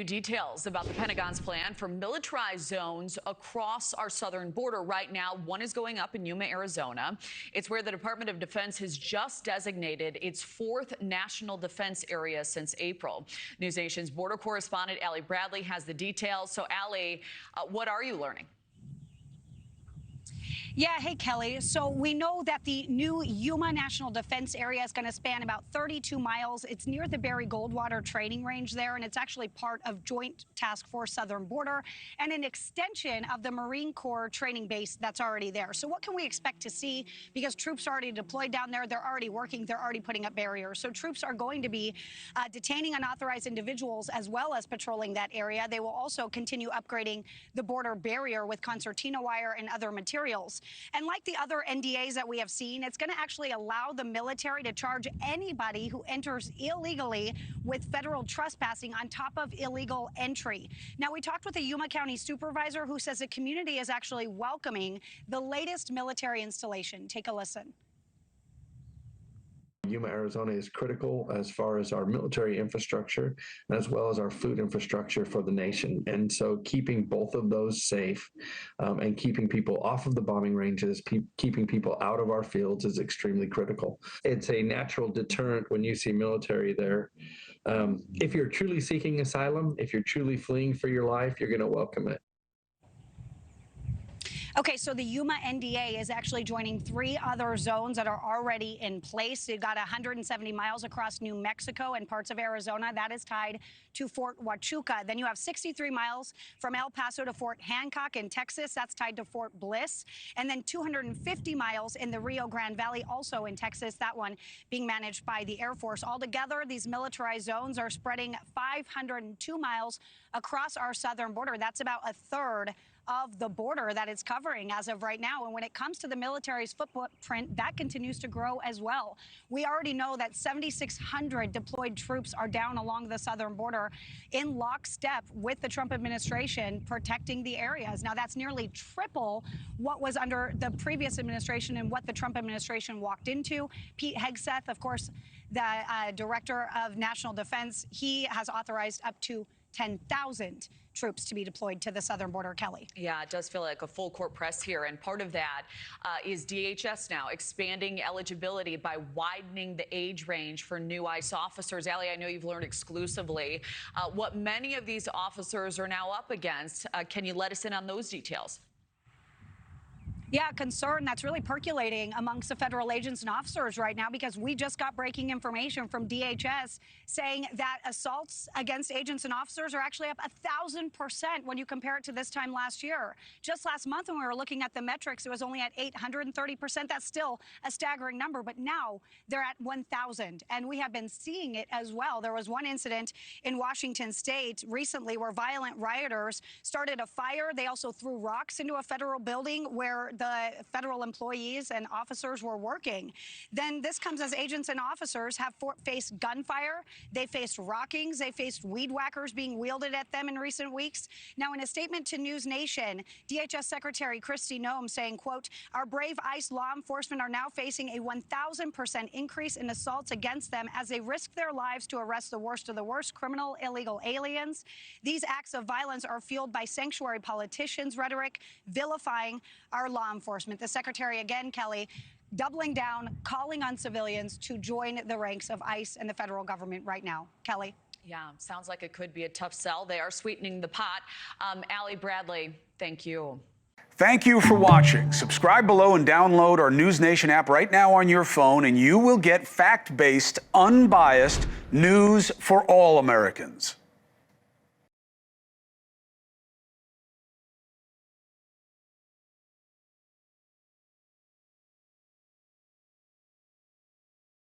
Details about the Pentagon's plan for militarized zones across our southern border. Right now, one is going up in Yuma, Arizona. It's where the Department of Defense has just designated its 4th national defense area since April. NewsNation's border correspondent Allie Bradley has the details. So, Allie, what are you learning? Yeah, hey, Kelly. So we know that the new Yuma National Defense Area is going to span about 32 miles. It's near the Barry Goldwater training range there, and it's actually part of Joint Task Force Southern Border and an extension of the Marine Corps training base that's already there. So what can we expect to see? Because troops are already deployed down there. They're already working. They're already putting up barriers. So troops are going to be detaining unauthorized individuals as well as patrolling that area. They will also continue upgrading the border barrier with concertina wire and other materials. And like the other NDAs that we have seen, it's going to actually allow the military to charge anybody who enters illegally with federal trespassing on top of illegal entry. Now, we talked with a Yuma County supervisor who says the community is actually welcoming the latest military installation. Take a listen. Yuma, Arizona is critical as far as our military infrastructure as well as our food infrastructure for the nation. And so keeping both of those safe and keeping people off of the bombing ranges, keeping people out of our fields is extremely critical. It's a natural deterrent when you see military there. If you're truly seeking asylum, if you're truly fleeing for your life, you're going to welcome it. Okay, so the Yuma NDA is actually joining 3 other zones that are already in place. You've got 170 miles across New Mexico and parts of Arizona. That is tied to Fort Huachuca. Then you have 63 miles from El Paso to Fort Hancock in Texas. That's tied to Fort Bliss. And then 250 miles in the Rio Grande Valley, also in Texas, that one being managed by the Air Force. Altogether, these militarized zones are spreading 502 miles across our southern border. That's about a third of the border that it's covering as of right now. And when it comes to the military's footprint, that continues to grow as well. We already know that 7,600 deployed troops are down along the southern border in lockstep with the Trump administration protecting the areas. Now, that's nearly triple what was under the previous administration and what the Trump administration walked into. Pete Hegseth, of course, the director of national defense, he has authorized up to 10,000 troops to be deployed to the southern border. Kelly. Yeah, it does feel like a full court press here. And part of that is DHS now expanding eligibility by widening the age range for new ICE officers. Allie, I know you've learned exclusively what many of these officers are now up against. Can you let us in on those details? Yeah, concern that's really percolating amongst the federal agents and officers right now, because we just got breaking information from DHS saying that assaults against agents and officers are actually up 1,000% when you compare it to this time last year. Just last month, when we were looking at the metrics, it was only at 830%. That's still a staggering number, but now they're at 1,000, and we have been seeing it as well. There was one incident in Washington state recently where violent rioters started a fire. They also threw rocks into a federal building where the federal employees and officers were working. Then this comes as agents and officers have faced gunfire. They faced rockings. They faced weed whackers being wielded at them in recent weeks. Now, in a statement to NewsNation, DHS Secretary Kristi Noem saying, quote, "Our brave ICE law enforcement are now facing a 1,000% increase in assaults against them as they risk their lives to arrest the worst of the worst criminal illegal aliens. These acts of violence are fueled by sanctuary politicians' rhetoric, vilifying our law enforcement." The secretary again, Kelly, doubling down, calling on civilians to join the ranks of ICE and the federal government right now. Kelly. Yeah, sounds like it could be a tough sell. They are sweetening the pot. Allie Bradley, thank you. Thank you for watching. Subscribe below and download our NewsNation app right now on your phone, and you will get fact-based, unbiased news for all Americans.